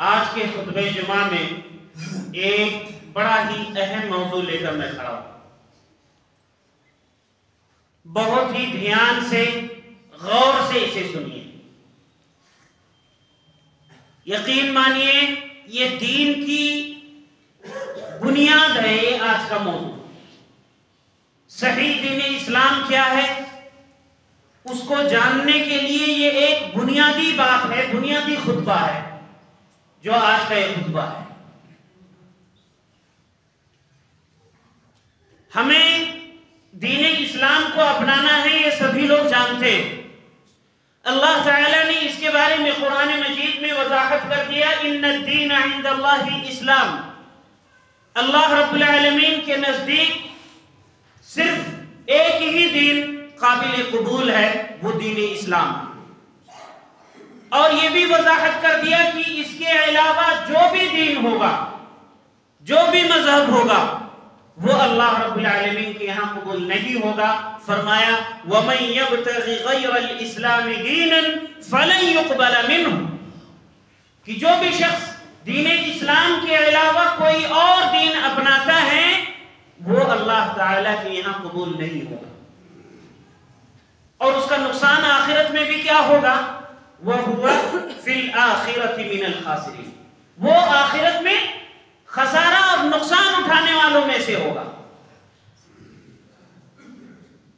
آج کے خطبہ جمعہ میں ایک بڑا ہی اہم موضوع لے کر میں کھڑا ہوں. بہت ہی دھیان سے غور سے اسے سنیے. یقین مانیے یہ دین کی بنیاد ہے. یہ آج کا موضوع صحیح دین اسلام کیا ہے اس کو جاننے کے لیے یہ ایک بنیادی بات ہے، بنیادی خطبہ ہے جو آج کا یہ خطبہ ہے. ہمیں دین اسلام کو اپنانا ہے، یہ سبھی لوگ جانتے ہیں. اللہ تعالیٰ نے اس کے بارے میں قرآن مجید میں وضاحت کر دیا، ان الدین عند اللہ اسلام. اللہ رب العالمین کے نزدیک صرف ایک ہی دین قابل قبول ہے، وہ دین اسلام. اور یہ بھی وضاحت کر دیا کہ اس کے علاوہ جو بھی دین ہوگا، جو بھی مذہب ہوگا، وہ اللہ رب العالمین کے یہاں قبول نہیں ہوگا. فرمایا وَمَن يَبْتَغِ غَيْرَ الْإِسْلَامِ دِينًا فَلَن يُقْبَلَ مِنْهُ، کہ جو بھی شخص دین اسلام کے علاوہ کوئی اور دین اپناتا ہے وہ اللہ تعالیٰ کے یہاں قبول نہیں ہوگا. اور اس کا نقصان آخرت میں بھی کیا ہوگا؟ وَهُوَ فِي الْآخِرَةِ مِنَ الْخَاسِرِينَ، وہ آخرت میں خسارہ اور نقصان اٹھانے والوں میں سے ہوگا.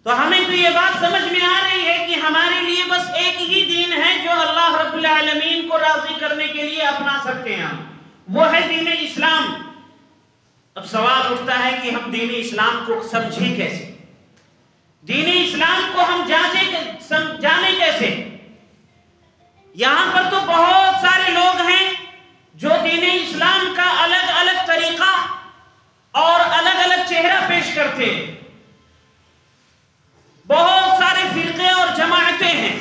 تو ہمیں تو یہ بات سمجھ میں آ رہی ہے کہ ہمارے لیے بس ایک ہی دین ہے جو اللہ رب العالمین کو راضی کرنے کے لیے اپنا سکتے ہیں، وہ ہے دین اسلام. اب سوال اٹھتا ہے کہ ہم دین اسلام کو سمجھیں کیسے، دین اسلام کو ہم جانے کیسے؟ یہاں پر تو بہت سارے لوگ ہیں جو دین اسلام کا الگ الگ طریقہ اور الگ الگ چہرہ پیش کرتے ہیں. بہت سارے فرقے اور جماعتیں ہیں.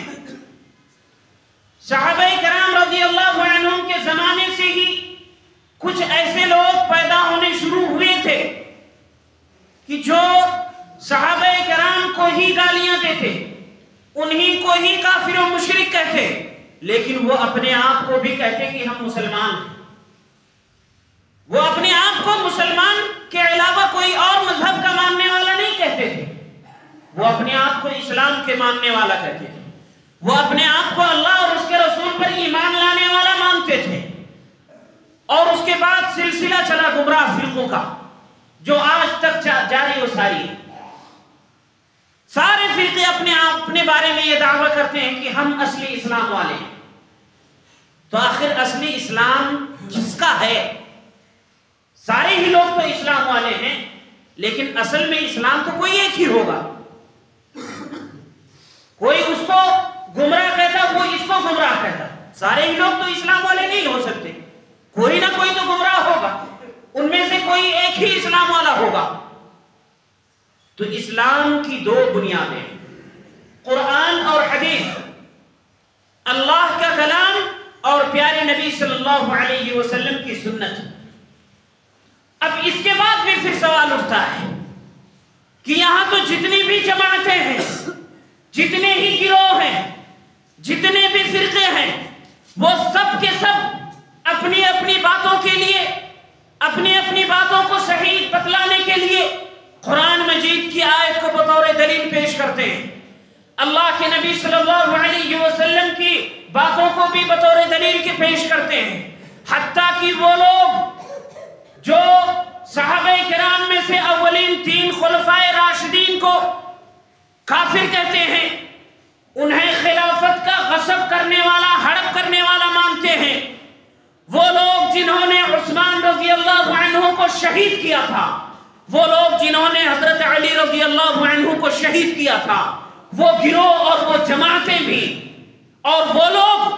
صحابہ کرام رضی اللہ عنہم کے زمانے سے ہی کچھ ایسے لوگ پیدا ہونے شروع ہوئے تھے کہ جو صحابہ کرام کو ہی گالیاں دیتے، انہی کو ہی کافر و مشرک کہتے، لیکن وہ اپنے آپ کو بھی کہتے کہ ہم مسلمان ہیں. وہ اپنے آپ کو مسلمان کے علاوہ کوئی اور مذہب کا ماننے والا نہیں کہتے تھے، وہ اپنے آپ کو اسلام کے ماننے والا کہتے تھے. وہ اپنے آپ کو اللہ اور اس کے رسول پر ایمان لانے والا مانتے تھے. اور اس کے بعد سلسلہ چلا گمراہ فرقوں کا جو آج تک جاری و ساری ہے. سارے فرقے اپنے بارے میں یہ دعویٰ کرتے ہیں کہ ہم اصلی اسلام والے ہیں. تو آخر اصلی اسلام کس کا ہے؟ سارے ہی لوگ تو اسلام والے ہیں، لیکن اصل میں اسلام تو کوئی ایک ہی ہوگا. کوئی اس کو گمراہ کہتا، وہ اس کو گمراہ کہتا. سارے ہی لوگ تو اسلام والے نہیں ہو سکتے، کوئی نہ کوئی تو گمراہ ہوگا. ان میں سے کوئی ایک ہی اسلام والا ہوگا. تو اسلام کی دو بنیادیں، قرآن اور حدیث، اللہ کا کلام اور پیارے نبی صلی اللہ علیہ وسلم کی سنت. اب اس کے بعد بھی پھر سوال اٹھتا ہے کہ یہاں تو جتنی بھی جماعتیں ہیں، جتنے ہی گروہ ہیں، جتنے بھی فرقے ہیں، وہ سب کے سب اپنی اپنی باتوں کے لیے، اپنی اپنی باتوں کو صحیح بتلانے کے لیے قرآن مجید کی آیت کو بطور دلیل پیش کرتے ہیں. اللہ کے نبی صلی اللہ علیہ وسلم کی باتوں کو بھی بطور دلیل کے پیش کرتے ہیں. حتیٰ کہ وہ لوگ جو صحابہ کرام میں سے اولین 3 خلفائے راشدین کو کافر کہتے ہیں، انہیں خلافت کا غصب کرنے والا، ہڑپ کرنے والا مانتے ہیں. وہ لوگ جنہوں نے عثمان رضی اللہ عنہ کو شہید کیا تھا، وہ لوگ جنہوں نے حضرت علی رضی اللہ عنہ کو شہید کیا تھا، وہ گروہ اور وہ جماعتیں بھی، اور وہ لوگ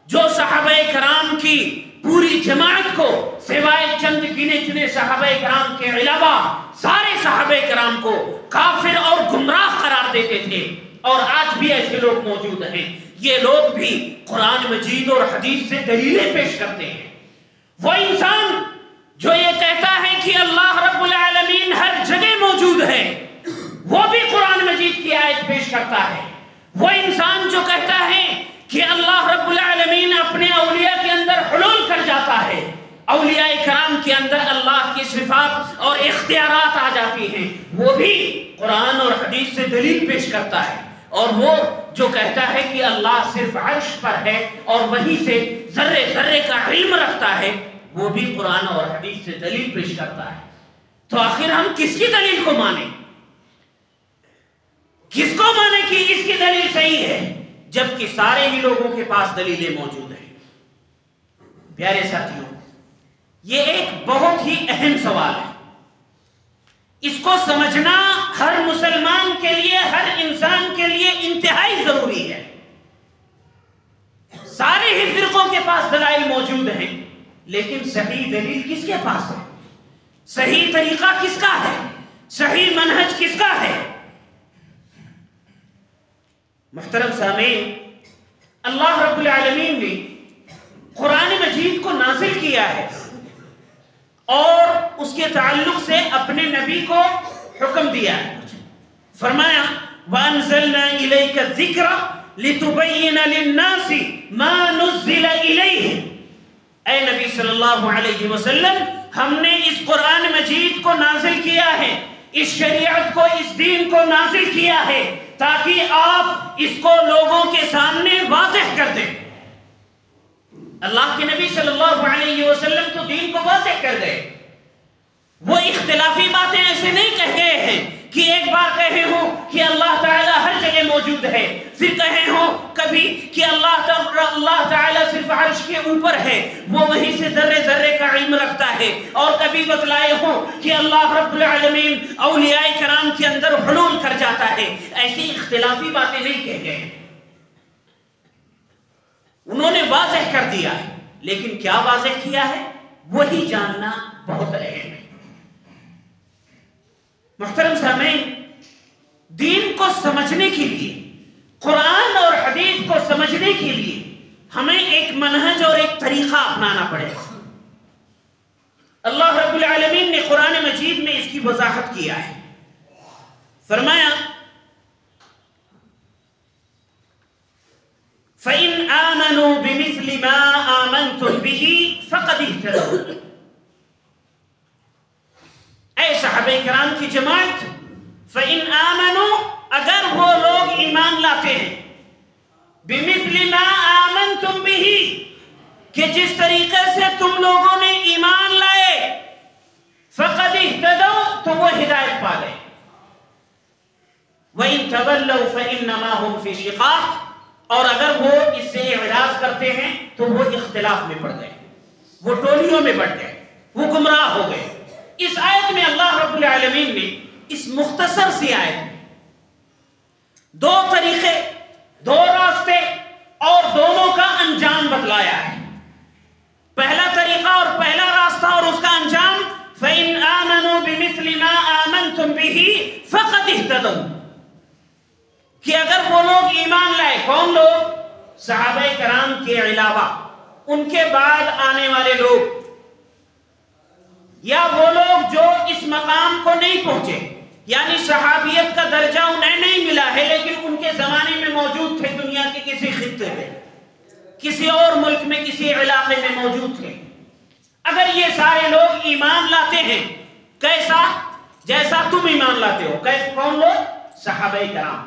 جو صحابہ کرام کی پوری جماعت کو سوائے چند گنے چنے صحابہ کرام کے علاوہ سارے صحابہ کرام کو کافر اور گمراہ قرار دیتے تھے. اور آج بھی ایسے لوگ موجود ہیں. یہ لوگ بھی قرآن مجید اور حدیث سے دلیلیں پیش کرتے ہیں. وہ انسان جو یہ کہتا ہے کہ اللہ رب العالمین ہر جگہ موجود ہے، وہ بھی قرآن مجید کی آیت پیش کرتا ہے. وہ انسان جو کہتا ہے کہ اللہ رب العالمین اپنے اولیاء کے اندر حلول کر جاتا صفات اور اختیارات آ جاتی ہیں، وہ بھی قرآن اور حدیث سے دلیل پیش کرتا ہے. اور وہ جو کہتا ہے کہ اللہ صرف عرش پر ہے اور وہیں سے ذرے ذرے کا علم رکھتا ہے، وہ بھی قرآن اور حدیث سے دلیل پیش کرتا ہے. تو آخر ہم کس کی دلیل کو مانیں؟ کس کو مانیں کہ اس کی دلیل صحیح ہے جبکہ سارے ہی لوگوں کے پاس دلیلیں موجود ہیں؟ پیارے ساتھیوں، یہ ایک بہت ہی اہم سوال ہے. اس کو سمجھنا ہر مسلمان کے لیے، ہر انسان کے لیے انتہائی ضروری ہے. سارے ہی فرقوں کے پاس دلائل موجود ہیں، لیکن صحیح دلیل کس کے پاس ہے؟ صحیح طریقہ کس کا ہے؟ صحیح منہج کس کا ہے؟ محترم سامعین، اللہ رب العالمین نے قرآن مجید کو نازل کیا ہے اور اس کے تعلق سے اپنے نبی کو حکم دیا ہے. فرمایا وَأَنزَلْنَا إِلَيْكَ الذِّكْرَ لِتُبَيِّنَ لِلنَّاسِ مَا نُزِّلَ إِلَيْهِ. اے نبی صلی اللہ علیہ وسلم، ہم نے اس قرآن مجید کو نازل کیا ہے، اس شریعت کو، اس دین کو نازل کیا ہے تاکہ آپ اس کو لوگوں کے سامنے واضح کر دیں. اللہ کے نبی صلی اللہ علیہ وسلم تو دین کو واضح کر گئے. وہ اختلافی باتیں ایسے نہیں کہہ گئے ہیں کہ ایک بار کہے ہوں کہ اللہ تعالیٰ ہر جگہ موجود ہے، پھر کہے ہوں کبھی کہ اللہ تعالیٰ صرف عرش کے اوپر ہے، وہ وہیں سے ذرے ذرے کا علم رکھتا ہے، اور کبھی بتلائے ہوں کہ اللہ رب العالمین اولیاء کرام کے اندر حلول کر جاتا ہے. ایسی اختلافی باتیں نہیں کہہ گئے ہیں، انہوں نے واضح کر دیا ہے. لیکن کیا واضح کیا ہے وہی جاننا بہت اہم ہے. محترم سامعین، دین کو سمجھنے کے لیے، قرآن اور حدیث کو سمجھنے کے لیے ہمیں ایک منہج اور ایک طریقہ اپنانا پڑے گا. اللہ رب العالمین نے قرآن مجید میں اس کی وضاحت کیا ہے. فرمایا فَإِنْ آمَنُوا بِمِثْلِ مَا آمَنْتُمْ بِهِ فَقَدِ اهْتَدَوْا. اے صحابہ کرام کی جماعت، فَإِنْ آمَنُوا، اگر وہ لوگ ایمان لاتے ہیں، بِمِثْلِ مَا آمَنْتُمْ بِهِ، کہ جس طریقے سے تم لوگوں نے ایمان لائے، فَقَدِ اهْتَدَوْا، تو وہ ہدایت پا گئے. وَإِنْ تَوَلَّوْا فَإِنَّمَا هُمْ فِي شِقَاقٍ، اور اگر وہ اس سے اعراض کرتے ہیں تو وہ اختلاف میں پڑ گئے، وہ ٹولیوں میں بٹ گئے، وہ گمراہ ہو گئے. اس آیت میں اللہ رب العالمین نے اس مختصر سی آیت میں دو طریقے، دو راستے اور دونوں کا انجام بتلایا ہے. پہلا طریقہ اور پہلا راستہ اور اس کا انجام فَإِنْ آمَنُوا بِمِثْلِ مَا آمَنْتُمْ بِهِ فَقَدِ اهْتَدَوْا، کہ اگر وہ لوگ ایمان لائے. کون لوگ؟ صحابہ کرام کے علاوہ ان کے بعد آنے والے لوگ، یا وہ لوگ جو اس مقام کو نہیں پہنچے، یعنی صحابیت کا درجہ انہیں نہیں ملا ہے لیکن ان کے زمانے میں موجود تھے، دنیا کے کسی خطے میں، کسی اور ملک میں، کسی علاقے میں موجود تھے. اگر یہ سارے لوگ ایمان لاتے ہیں، کیسا؟ جیسا تم ایمان لاتے ہو. کون لوگ؟ صحابہ کرام.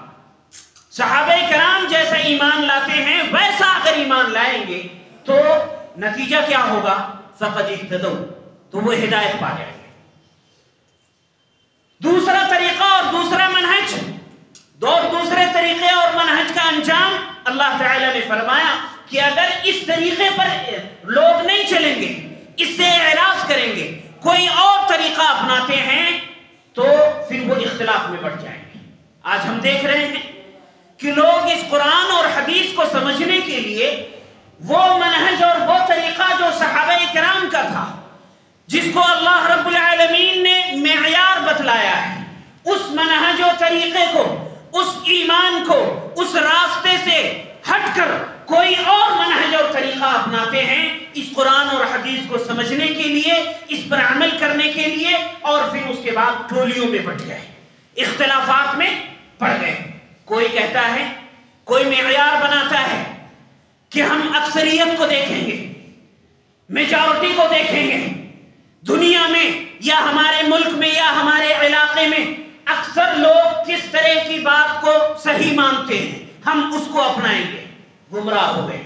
صحابہ کرام جیسا ایمان لاتے ہیں ویسا اگر ایمان لائیں گے تو نتیجہ کیا ہوگا؟ فَقَدِ اهْتَدَوْا، تو وہ ہدایت پا جائیں گے. دوسرا طریقہ اور دوسرا منہج، دوسرے طریقے اور منہج کا انجام اللہ تعالیٰ نے فرمایا کہ اگر اس طریقے پر لوگ نہیں چلیں گے، اس سے اعراض کریں گے، کوئی اور طریقہ اپناتے ہیں، تو پھر وہ اختلاف میں بڑھ جائیں گے. آج ہم دیکھ رہے ہیں کہ لوگ اس قرآن اور حدیث کو سمجھنے کے لیے وہ منہج اور وہ طریقہ جو صحابہ کرام کا تھا، جس کو اللہ رب العالمین نے معیار بتلایا ہے، اس منہج و طریقے کو، اس ایمان کو، اس راستے سے ہٹ کر کوئی اور منہج اور طریقہ اپناتے ہیں اس قرآن اور حدیث کو سمجھنے کے لیے، اس پر عمل کرنے کے لیے، اور پھر اس کے بعد ٹولیوں میں بٹ گئے، اختلافات میں پڑ گئے. کوئی کہتا ہے، کوئی معیار بناتا ہے کہ ہم اکثریت کو دیکھیں گے، میجارٹی کو دیکھیں گے، دنیا میں یا ہمارے ملک میں یا ہمارے علاقے میں اکثر لوگ کس طرح کی بات کو صحیح مانتے ہیں، ہم اس کو اپنائیں گے، گمراہ ہو گئے۔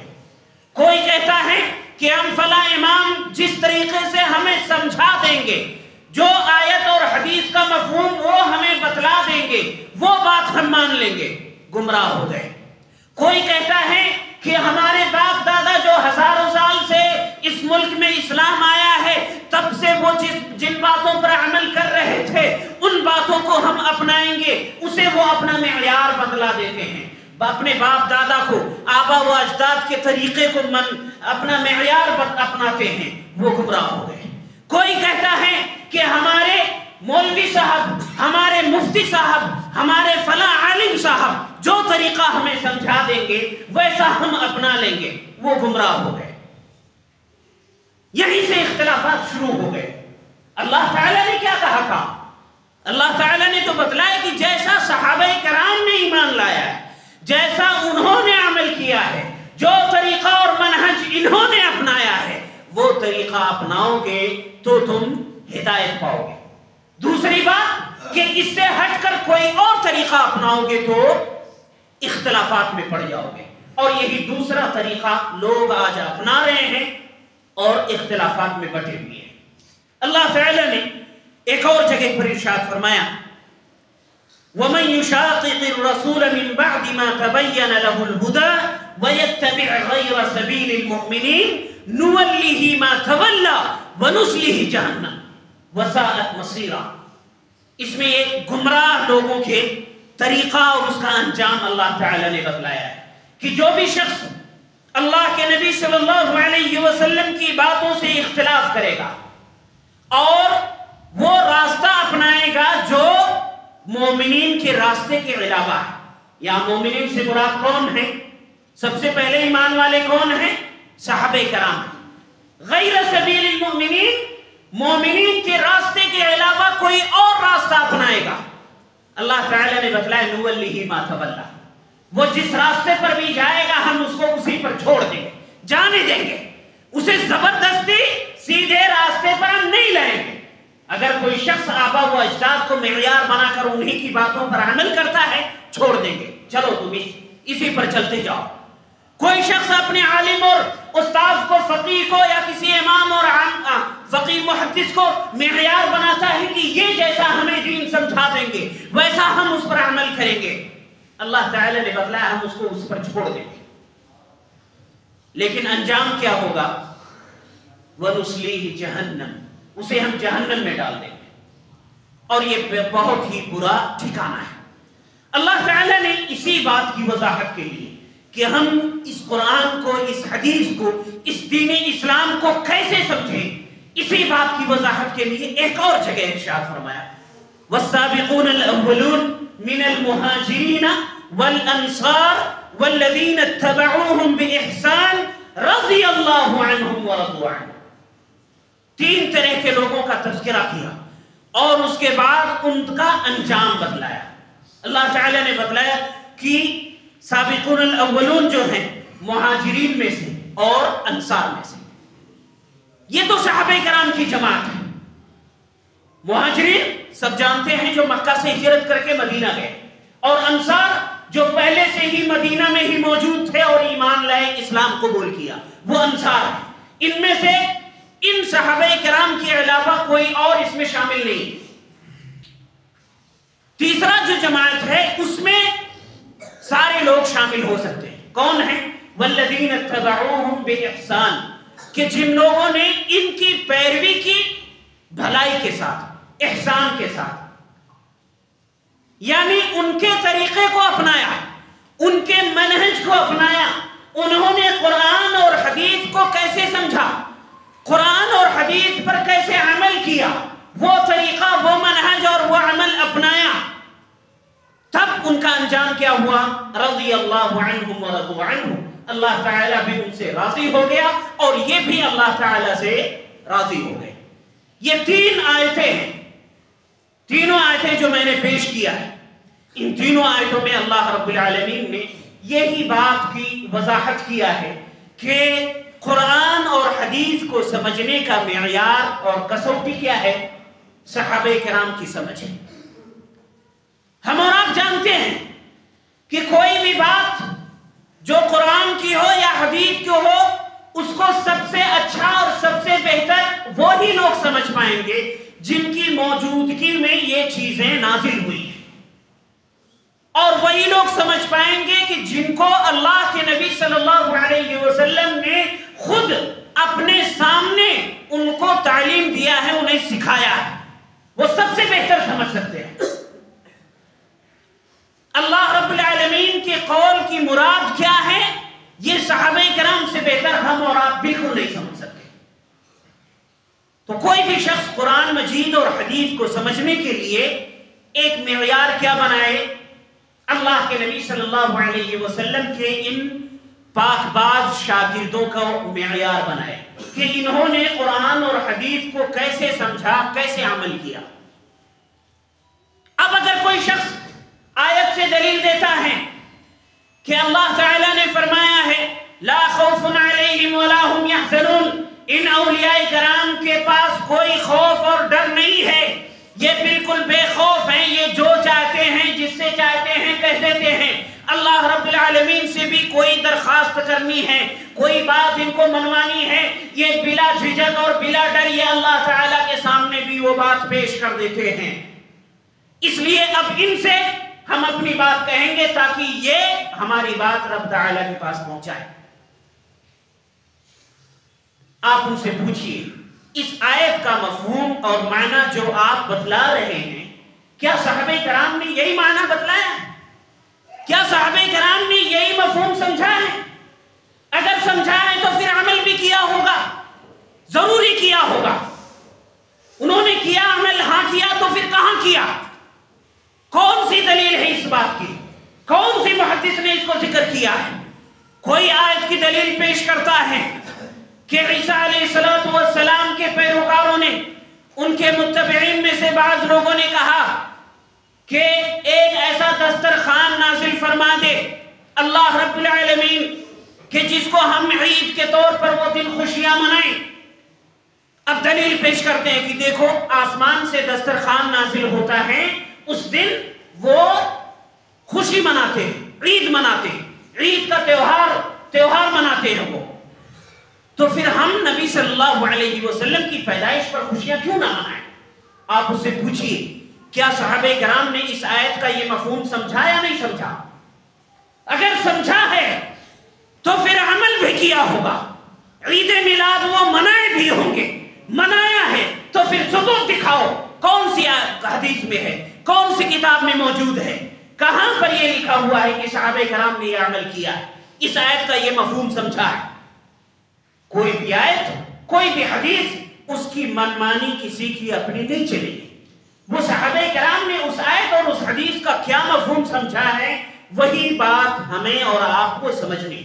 کوئی کہتا ہے کہ ہم فلاں امام جس طریقے سے ہمیں سمجھا دیں گے، جو آیت اور حدیث کا مفہوم وہ ہمیں بتلا دیں گے، وہ بات ہم مان لیں گے، گمراہ ہو گئے۔ کوئی کہتا ہے کہ ہمارے باپ دادا جو ہزاروں سال سے اس ملک میں اسلام آیا ہے، تب سے وہ جن باتوں پر عمل کر رہے تھے ان باتوں کو ہم اپنائیں گے، اسے وہ اپنا معیار بدلا دیتے ہیں، اپنے باپ دادا کو، آبا و اجداد کے طریقے کو اپنا معیار اپناتے ہیں، وہ گمراہ ہو گئے۔ کوئی کہتا ہے کہ ہمارے مولوی صاحب، ہمارے مفتی صاحب، ہمارے فلاں عالم صاحب جو طریقہ ہمیں سمجھا دیں گے ویسا ہم اپنا لیں گے، وہ گمراہ ہو گئے۔ یہیں سے اختلافات شروع ہو گئے۔ اللہ تعالیٰ نے کیا کہا تھا؟ اللہ تعالیٰ نے تو بتلایا کہ جیسا صحابہ کرام نے ایمان لایا ہے، جیسا انہوں نے عمل کیا ہے، جو طریقہ اور منہج انہوں نے اپنایا ہے، وہ طریقہ اپناؤ گے تو تم ہدایت پاؤ گے۔ دوسری بات کہ اس سے ہٹ کر کوئی اور طریقہ اپناؤ گے تو اختلافات میں پڑ جاؤ گے، اور یہی دوسرا طریقہ لوگ آج اپنا رہے ہیں اور اختلافات میں بٹے ہوئے ہیں۔ اللہ تعالی نے ایک اور جگہ پر ارشاد فرمایا، وَمَن يُشَاقِقِ الرَّسُولَ مِن بَعْدِ مَا تَبَيَّنَ لَهُ الْهُدَى وَيَتَّبِعْ غَيْرَ سَبِيلِ الْمُؤْمِنِينَ نُوَلِّهِ مَا تَوَلَّى وَنُصْلِهِ جَهَنَّمَ وَسَاءَتْ مَصِيرًا۔ اس میں ایک گمراہ لوگوں کے طریقہ اور اس کا انجام اللہ تعالی نے بتلایا ہے کہ جو بھی شخص اللہ کے نبی صلی اللہ علیہ وسلم کی باتوں سے اختلاف کرے گا اور وہ راستہ اپنائے گا جو مومنین کے راستے کے علاوہ ہے۔ یا مومنین سے مراد کون ہیں؟ سب سے پہلے ایمان والے کون ہیں؟ صحابہ کرام ہیں۔ غیر سبیل المؤمنین، مومنین کے راستے کے علاوہ کوئی اور راستہ اپنائے گا، اللہ تعالیٰ نے بتلایا نُوَلِّهِ مَا تَوَلَّى، وہ جس راستے پر بھی جائے گا ہم اس کو اسی پر چھوڑ دیں گے، جانے دیں گے، اسے زبردستی سیدھے راستے پر ہم نہیں لائیں گے۔ اگر کوئی شخص آبا و اجداد کو معیار بنا کر انہی کی باتوں پر عمل کرتا ہے، چھوڑ دیں گے، چلو تم اسی پر چلتے جاؤ۔ کوئی شخص اپنے عالم اور استاذ کو، فقیہ کو یا کسی امام اور فقیہ محدث کو معیار بناتا ہے کہ یہ جیسا ہمیں دین سمجھا دیں گے ویسا ہم اس پر عمل کریں گے، اللہ تعالی نے بتلایا ہم اس کو اس پر چھوڑ دیں گے، لیکن انجام کیا ہوگا؟ وَنُصْلِيهِ جَهَنَّمَ، اسے ہم جہنم میں ڈال دیں گے، اور یہ بہت ہی برا ٹھکانہ ہے۔ اللہ تعالی نے اسی بات کی وضاحت کے لیے کہ ہم اس قرآن کو، اس حدیث کو، اس دین اسلام کو کیسے سمجھیں، اسی بات کی وضاحت کے لیے ایک اور جگہ ارشاد فرمایا، والسابقون الاولون من المہاجرین والانصار والذین اتبعوهم باحسان رضی اللہ عنہم ورضوا عنہ۔ تین طرح کے لوگوں کا تذکرہ کیا اور اس کے بعد ان کا انجام بتلایا۔ اللہ تعالی نے بتلایا کہ سابقون الاولون جو ہیں مہاجرین میں سے اور انصار میں سے، یہ تو صحابہ کرام کی جماعت ہے۔ مہاجرین سب جانتے ہیں جو مکہ سے ہجرت کر کے مدینہ گئے، اور انصار جو پہلے سے ہی مدینہ میں ہی موجود تھے اور ایمان لائے، اسلام قبول کیا، وہ انصار ہیں۔ ان میں سے ان صحابہ کرام کے علاوہ کوئی اور اس میں شامل نہیں۔ تیسرا جو جماعت ہے اس میں سارے لوگ شامل ہو سکتے ہیں۔ کون ہیں؟ والذین اتبعوہم باحسان، کہ جن لوگوں نے ان کی پیروی کی بھلائی کے ساتھ، احسان کے ساتھ، یعنی ان کے طریقے کو اپنایا، ان کے منہج کو اپنایا، انہوں نے قرآن اور حدیث کو کیسے سمجھا، قرآن اور حدیث پر کیسے عمل کیا، وہ طریقہ، وہ منہج اور وہ عمل اپنایا، تب ان کا انجام کیا ہوا؟ رضی اللہ عنہم ورضوا عنہ، اللہ تعالیٰ بھی ان سے راضی ہو گیا اور یہ بھی اللہ تعالیٰ سے راضی ہو گئے۔ یہ تین آیتیں ہیں، تینوں آیتیں جو میں نے پیش کیا ہے، ان تینوں آیتوں میں اللہ رب العالمین نے یہی بات کی وضاحت کیا ہے کہ قرآن اور حدیث کو سمجھنے کا معیار اور کسوٹی کیا ہے؟ صحابہ کرام کی سمجھ ہے۔ ہم اور آپ جانتے ہیں کہ کوئی بھی بات جو قرآن کی ہو یا حدیث کی ہو، اس کو سب سے اچھا اور سب سے بہتر وہی لوگ سمجھ پائیں گے جن کی موجودگی میں یہ چیزیں نازل ہوئی ہیں، اور وہی لوگ سمجھ پائیں گے کہ جن کو اللہ کے نبی صلی اللہ علیہ وسلم نے خود اپنے سامنے ان کو تعلیم دیا ہے، انہیں سکھایا ہے، وہ سب سے بہتر سمجھ سکتے ہیں۔ اللہ رب العالمین کے قول کی مراد کیا ہے، یہ صحابہ کرام سے بہتر ہم اور آپ بالکل نہیں سمجھ سکتے۔ تو کوئی بھی شخص قرآن مجید اور حدیث کو سمجھنے کے لیے ایک معیار کیا بنائے، اللہ کے نبی صلی اللہ علیہ وسلم کے ان پاک باز شاگردوں کا معیار بنائے کہ انہوں نے قرآن اور حدیث کو کیسے سمجھا، کیسے عمل کیا۔ اب اگر کوئی شخص آیت سے دلیل دیتا ہے کہ اللہ تعالیٰ نے فرمایا ہے لا خوف علیہم ولا هم يحزنون، ان اولیاء کرام کے پاس کوئی خوف اور ڈر نہیں ہے، یہ بالکل بے خوف ہیں، یہ جو چاہتے ہیں جس سے چاہتے ہیں کہہ دیتے ہیں، اللہ رب العالمین سے بھی کوئی درخواست کرنی ہے، کوئی بات ان کو منوانی ہے، یہ بلا جھجک اور بلا ڈر یہ اللہ تعالیٰ کے سامنے بھی وہ بات پیش کر دیتے ہیں۔ اس لیے اب ان سے ہم اپنی بات کہیں گے تاکہ یہ ہماری بات رب تعالیٰ کے پاس پہنچائے۔ آپ ان سے پوچھئے اس آیت کا مفہوم اور معنی جو آپ بتلا رہے ہیں، کیا صحابہ کرام نے یہی معنی بتلایا ہے؟ کیا صحابہ کرام نے یہی مفہوم سمجھا ہے؟ اگر سمجھا ہے تو پھر عمل بھی کیا ہوگا، ضروری کیا ہوگا۔ انہوں نے کیا عمل، ہاں کیا، تو پھر کہاں کیا؟ کون سی دلیل ہے اس بات کی؟ کون سی محدث نے اس کو ذکر کیا ہے؟ کوئی آیت کی دلیل پیش کرتا ہے کہ عیسیٰ علیہ السلام کے پیروکاروں نے، ان کے متبعین میں سے بعض لوگوں نے کہا کہ ایک ایسا دسترخوان نازل فرما دے اللہ رب العالمین کہ جس کو ہم عید کے طور پر وہ دن خوشیاں منائیں۔ اب دلیل پیش کرتے ہیں کہ دیکھو آسمان سے دسترخوان نازل ہوتا ہے، اس دن وہ خوشی مناتے ہیں، عید مناتے ہیں، عید کا تیوہار مناتے ہیں وہ، تو پھر ہم نبی صلی اللہ علیہ وسلم کی پیدائش پر خوشیاں کیوں نہ منائیں؟ آپ اس سے پوچھئے کیا صحابہ کرام نے اس آیت کا یہ مفہوم سمجھا یا نہیں سمجھا؟ اگر سمجھا ہے تو پھر عمل بھی کیا ہوگا، عید میلاد وہ منائے بھی ہوں گے، منایا ہے تو پھر ثبوت دکھاؤ، کون سی حدیث میں ہے، کون سی کتاب میں موجود ہے، کہاں پر یہ لکھا ہوا ہے کہ صحابہ کرام نے یہ عمل کیا ہے، اس آیت کا یہ مفہوم سمجھا ہے؟ کوئی بھی آیت، کوئی بھی حدیث، اس کی منمانی کسی کی اپنی نہیں چلے گی۔ وہ صحابہ کرام نے اس آیت اور اس حدیث کا کیا مفہوم سمجھا ہے، وہی بات ہمیں اور آپ کو سمجھنی،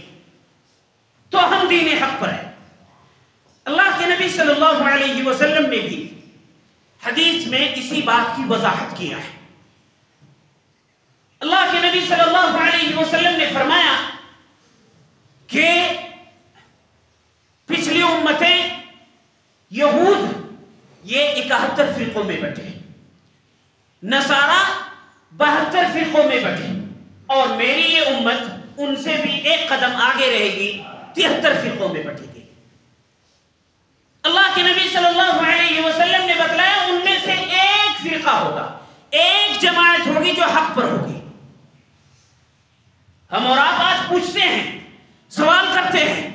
تو ہم دین حق پر ہیں۔ اللہ کے نبی صلی اللہ علیہ وسلم نے بھی حدیث میں اسی بات کی وضاحت کیا ہے۔ اللہ کے نبی صلی اللہ علیہ وسلم نے فرمایا کہ پچھلی امتیں یہود یہ 71 فرقوں میں بٹے، نصارہ 72 فرقوں میں بٹے، اور میری یہ امت ان سے بھی ایک قدم آگے رہے گی، 73 فرقوں میں بٹے گی۔ اللہ کے نبی صلی اللہ علیہ وسلم نے بتلایا ان میں سے ایک فرقہ ہوگا، ایک جماعت ہوگی جو حق پر ہوگی۔ ہم اور آپ آج پوچھتے ہیں، سوال کرتے ہیں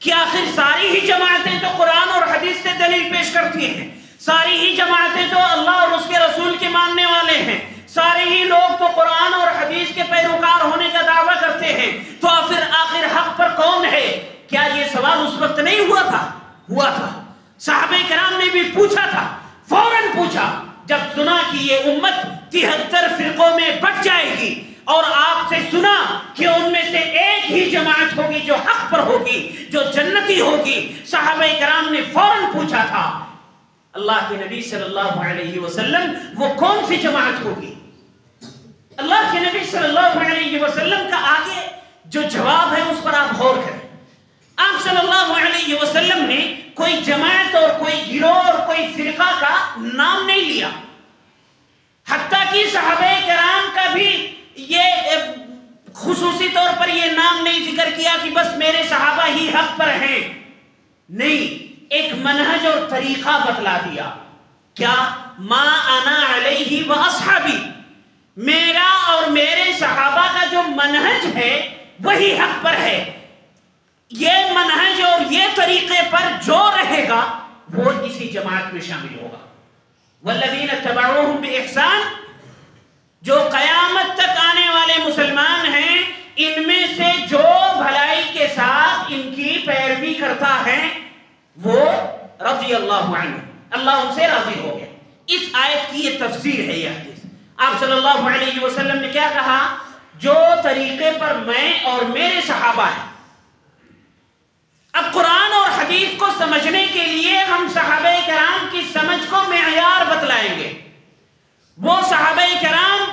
کہ آخر ساری ہی جماعتیں تو قرآن اور حدیث سے دلیل پیش کرتی ہیں، ساری ہی جماعتیں تو اللہ اور اس کے رسول کے ماننے والے ہیں، سارے ہی لوگ تو قرآن اور حدیث کے پیروکار ہونے کا دعویٰ کرتے ہیں، تو آخر حق پر کون ہے؟ کیا یہ سوال اس وقت نہیں ہوا تھا؟ ہوا تھا۔ صحابہ کرام نے بھی پوچھا تھا، فوراً پوچھا جب سنا کہ یہ امت 73 فرقوں میں بٹ جائے گی، اور آپ سے سنا کہ ان میں سے ایک ہی جماعت ہوگی جو حق پر ہوگی، جو جنتی ہوگی۔ صحابہ کرام نے فوراً پوچھا تھا اللہ کے نبی صلی اللہ علیہ وسلم وہ کون سی جماعت ہوگی؟ اللہ کے نبی صلی اللہ علیہ وسلم کا آگے جو جواب ہے اس پر آپ غور کریں۔ آپ صلی اللہ علیہ وسلم نے کوئی جماعت اور کوئی گروہ اور کوئی کوئی فرقہ کا نام نہیں لیا، حتیٰ کہ صحابہ کرام کا بھی یہ خصوصی طور پر یہ نام نہیں ذکر کیا کہ بس میرے صحابہ ہی حق پر ہیں، نہیں، ایک منہج اور طریقہ بتلا دیا، کیا؟ ما انا علیہ و اصحابی، میرا اور میرے صحابہ کا جو منہج ہے وہی حق پر ہے، یہ منہج اور یہ طریقے پر جو رہے گا وہ اسی جماعت میں شامل ہوگا۔ والذین اتبعوہم بإحسان، جو قیامت تک آنے والے مسلمان ہیں ان میں سے جو بھلائی کے ساتھ ان کی پیروی کرتا ہے وہ رضی اللہ عنہ، اللہ ان سے راضی ہو گیا۔ اس آیت کی یہ تفسیر ہے، یہ حدیث آپ صلی اللہ علیہ وسلم نے کیا کہا؟ جو طریقے پر میں اور میرے صحابہ ہیں۔ اب قرآن اور حدیث کو سمجھنے کے لیے ہم صحابہ کرام کی سمجھ کو معیار بتلائیں گے، وہ صحابہ کرام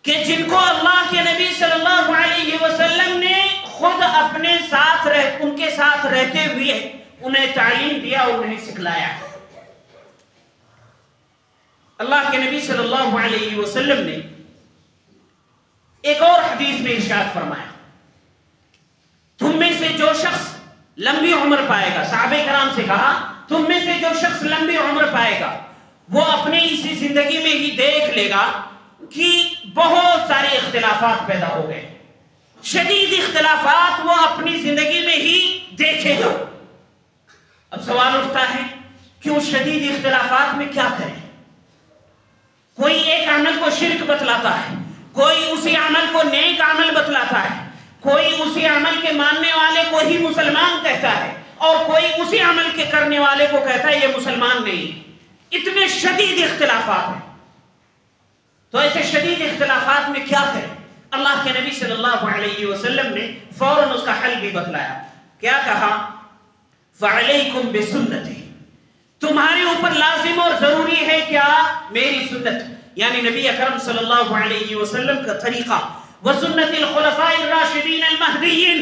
کہ جن کو اللہ کے نبی صلی اللہ علیہ وسلم نے خود اپنے ساتھ ان کے ساتھ رہتے ہوئے انہیں تعلیم دیا، انہیں سکھلایا۔ اللہ کے نبی صلی اللہ علیہ وسلم نے ایک اور حدیث میں ارشاد فرمایا، تم میں سے جو شخص لمبی عمر پائے گا، صحابہ کرام سے کہا تم میں سے جو شخص لمبی عمر پائے گا وہ اپنے اسی زندگی میں ہی دیکھ لے گا کہ بہت سارے اختلافات پیدا ہو گئے، شدید اختلافات وہ اپنی زندگی میں ہی دیکھے گا۔ اب سوال اٹھتا ہے کہ اس شدید اختلافات میں کیا کریں؟ کوئی ایک عمل کو شرک بتلاتا ہے، کوئی اسی عمل کو نیک عمل بتلاتا ہے، کوئی اسی عمل کے ماننے والے کو ہی مسلمان کہتا ہے، اور کوئی اسی عمل کے کرنے والے کو کہتا ہے یہ مسلمان نہیں ہے۔ اتنے شدید اختلافات ہیں، تو ایسے شدید اختلافات میں کیا کریں؟ اللہ کے نبی صلی اللہ علیہ وسلم نے فوراً اس کا حل بھی بتلایا، کیا کہا؟ فَعَلَيْكُمْ بِسُنَّتِي، تمہارے اوپر لازم اور ضروری ہے کیا؟ میری سنت، یعنی نبی اکرم صلی اللہ علیہ وسلم کا طریقہ، وَسُنَّتِ الْخُلَفَاءِ الرَّاشِدِينَ الْمَهْدِيِّينَ،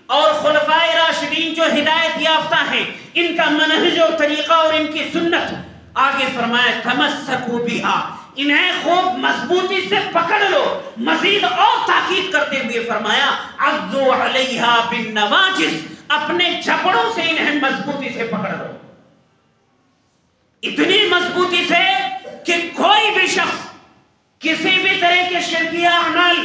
اور خلفاء راشدین جو ہدایت یافتہ ہیں ان کا منہج اور طریقہ اور ان کی سنت۔ آگے فرمایا تَمَسَّكُوا بِهَا، انہیں خوب مضبوطی سے پکڑ لو۔ مزید اور تاکید کرتے ہوئے فرمایا عَضُّوا عَلَيْهَا بِالنَّوَاجِذِ، اپنے جبڑوں سے انہیں مضبوطی سے پکڑ لو، اتنی مضبوطی سے کہ کوئی بھی شخص کسی بھی طرح کے شرکیہ اعمال،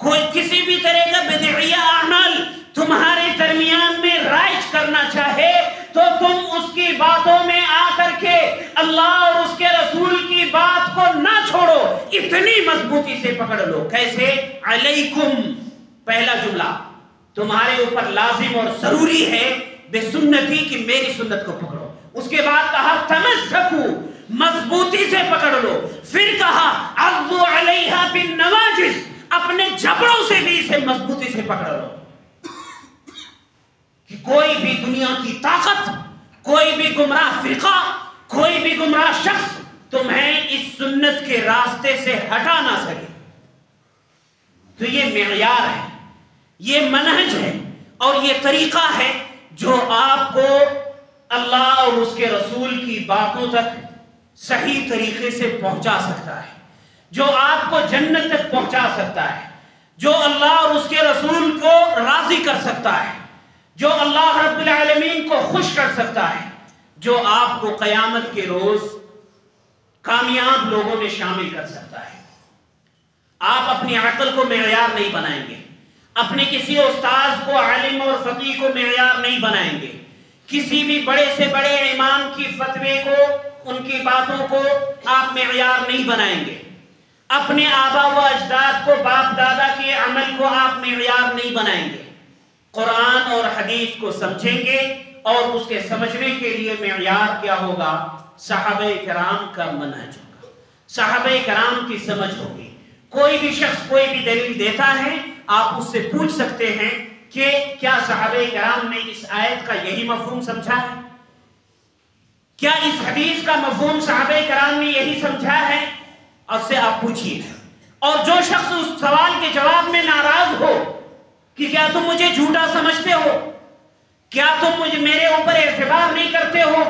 کوئی کسی بھی طرح کا بدعیہ اعمال تمہارے درمیان میں رائج کرنا چاہے تو تم اس کی باتوں میں آ کر کے اللہ اور اس کے رسول کی بات کو نہ چھوڑو، اتنی مضبوطی سے پکڑ لو۔ کیسے؟ علیکم، پہلا جملہ تمہارے اوپر لازم اور ضروری ہے بسنتی، کہ میری سنت کو پکڑو۔ اس کے بعد کہا تمسکو، مضبوطی سے پکڑ لو۔ پھر کہا عضوا علیہا بالنواجذ، اپنے جبڑوں سے بھی اسے مضبوطی سے پکڑ لو، کہ کوئی بھی دنیا کی طاقت، کوئی بھی گمراہ فرقہ، کوئی بھی گمراہ شخص تمہیں اس سنت کے راستے سے ہٹا نہ سکے۔ تو یہ معیار ہے، یہ منہج ہے اور یہ طریقہ ہے جو آپ کو اللہ اور اس کے رسول کی باتوں تک صحیح طریقے سے پہنچا سکتا ہے، جو آپ کو جنت تک پہنچا سکتا ہے، جو اللہ اور اس کے رسول کو راضی کر سکتا ہے، جو اللہ رب العالمین کو خوش کر سکتا ہے، جو آپ کو قیامت کے روز کامیاب لوگوں میں شامل کر سکتا ہے۔ آپ اپنی عقل کو معیار نہیں بنائیں گے، اپنے کسی استاذ کو، عالم اور فقیہ کو معیار نہیں بنائیں گے، کسی بھی بڑے سے بڑے امام کی فتوے کو، ان کی باتوں کو آپ معیار نہیں بنائیں گے، اپنے آبا و اجداد کو، باپ دادا کے عمل کو آپ معیار نہیں بنائیں گے۔ قرآن اور حدیث کو سمجھیں گے اور اس کے سمجھنے کے لیے معیار کیا ہوگا؟ صحابہ کرام کا منہج ہوگا، صحابہ کرام کی سمجھ ہوگی۔ کوئی بھی شخص کوئی بھی دلیل دیتا ہے، آپ اس سے پوچھ سکتے ہیں کہ کیا صحابہ کرام نے اس آیت کا یہی مفہوم سمجھا ہے؟ کیا اس حدیث کا مفہوم صحابہ کرام نے یہی سمجھا ہے؟ اس سے آپ پوچھیے۔ اور جو شخص اس سوال کے جواب میں ناراض ہو کہ کیا تم مجھے جھوٹا سمجھتے ہو، کیا تم میرے اوپر اعتبار نہیں کرتے ہو،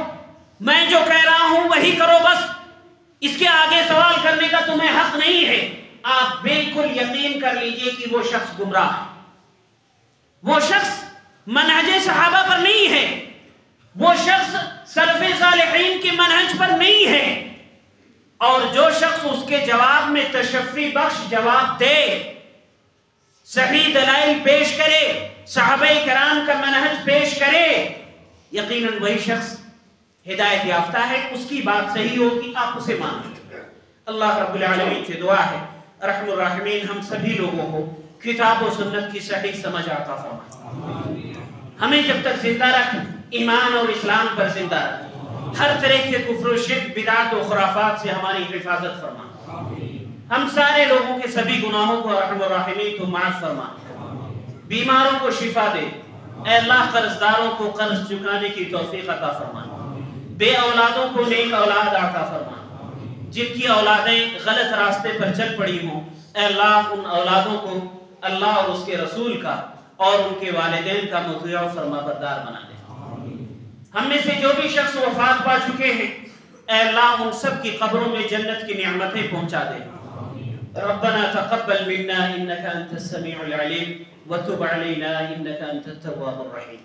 میں جو کہہ رہا ہوں وہی کرو بس، اس کے آگے سوال کرنے کا تمہیں حق نہیں ہے۔ آپ بالکل یقین کر لیجئے کہ وہ شخص گمراہ ہے، وہ شخص منہج صحابہ پر نہیں ہے، وہ شخص سلف صالحین کی منہج پر نہیں ہے، اور جو شخص اس کے جواب میں تشفی بخش جواب دے، صحیح دلائل پیش کرے، صحابہ کرام کا منہج پیش کرے، یقیناً وہی شخص ہدایت یافتہ ہے، اس کی بات صحیح ہوگی، آپ اسے مانیں۔ اللہ رب العالمین سے دعا ہے رحم الراحمین ہم سبھی لوگوں کو کتاب و سنت کی صحیح سمجھ عطا فرمائے، ہمیں جب تک زندہ رکھ ایمان اور اسلام پر زندہ رکھ، ہر طرح کے کفر و شرک بدعت و خرافات سے ہماری حفاظت فرما، ہم سارے لوگوں کے سبھی گناہوں کو رحم الراحمین تو معاف فرما، بیماروں کو شفا دے، اے اللہ قرض داروں کو قرض چکانے کی توفیق عطا فرما، بے اولادوں کو نیک اولاد عطا فرما، جن کی اولادیں غلط راستے پر چل پڑی ہوں، اے اللہ ان اولادوں کو اللہ اور اس کے رسول کا اور ان کے والدین کا مطیع و فرما بردار بنا دے۔ ہم میں سے جو بھی شخص وفات پا چکے ہیں، اے اللہ ان سب کی قبروں میں جنت کی نعمتیں پہنچا دے۔ ربنا تقبل منا انك انت السميع العليم وتب علينا انك انت التواب الرحيم۔